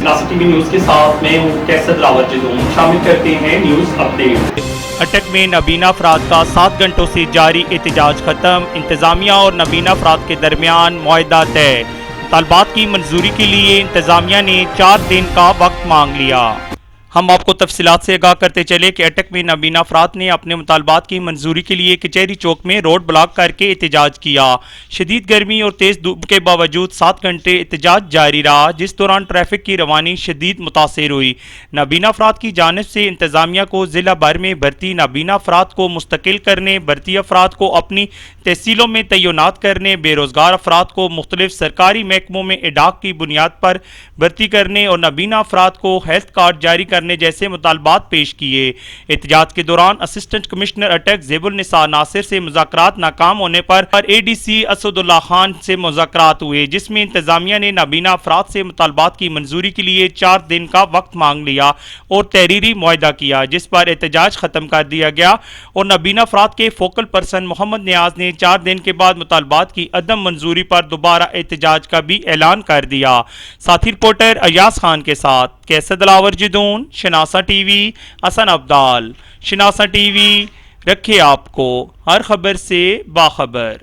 Classic TV news के साथ मैं हूं कैसर दलावर जदून। शामिल करते हैं न्यूज अपडेट। अटक में नबीना अफराद का 7 घंटों से जारी एहतजाज खत्म। इंतजामिया और नबीना अफराद के दरमियान मुआहदा तय। मुतालबात की मंजूरी के लिए इंतजामिया ने 4 दिन का वक्त मांग लिया। हम आपको तफसीलात से आगाह करते चले कि अटक में नबीना अफराद ने अपने मुतालबात की मंजूरी के लिए कचहरी चौक में रोड ब्लॉक करके एहतजाज किया। शदीद गर्मी और तेज़ धूप के बावजूद 7 घंटे एहतजाज जारी रहा, जिस दौरान ट्रैफिक की रवानी शदीद मुतासर हुई। नबीना अफराद की जानिब से इंतजामिया को ज़िला भर में भर्ती नबीना अफराद को मुस्तकिल करने, भर्ती अफराद को अपनी तहसीलों में तैनात करने, बेरोज़गार अफराद को मुख्तलिफ सरकारी महकमों में एडाक की बुनियाद पर भर्ती करने और नबीना अफराद को हेल्थ कार्ड जारी करने जैसे मुतालबात पेश किए। एहतजाज के दौरान असिस्टेंट कमिश्नर अटक ज़ेबुल निसा नासिर से मुज़ाकरात नाकाम होने पर एडीसी असदुल्ला खान से मुज़ाकरात हुए, जिसमें इंतजामिया ने नबीना अफराद से मुतालबात की मंजूरी के लिए 4 दिन का वक्त मांग लिया और तहरीरी मुआहदा किया, जिस पर एहतजाज खत्म कर दिया गया और नबीना अफराद के फोकल पर्सन मोहम्मद नियाज ने 4 दिन के बाद मुतालबात की अदम मंजूरी पर दोबारा एहतजाज का भी ऐलान कर दिया। साथी रिपोर्टर अयाज खान के साथ कैसर दलावर जदून, शनासा टीवी, हसन अब्दाल। शनासा टीवी रखे आपको हर खबर से बाखबर।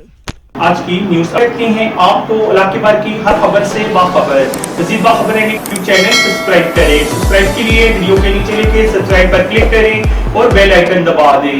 आज की न्यूज देखते हैं आपको इलाके भर की हर खबर से बाखबर। मज़ीद बाखबर रहने यूट्यूब चैनल सब्सक्राइब करें। सब्सक्राइब के लिए वीडियो के नीचे लिखे सब्सक्राइब पर क्लिक करें और बेल आइकन दबा दें।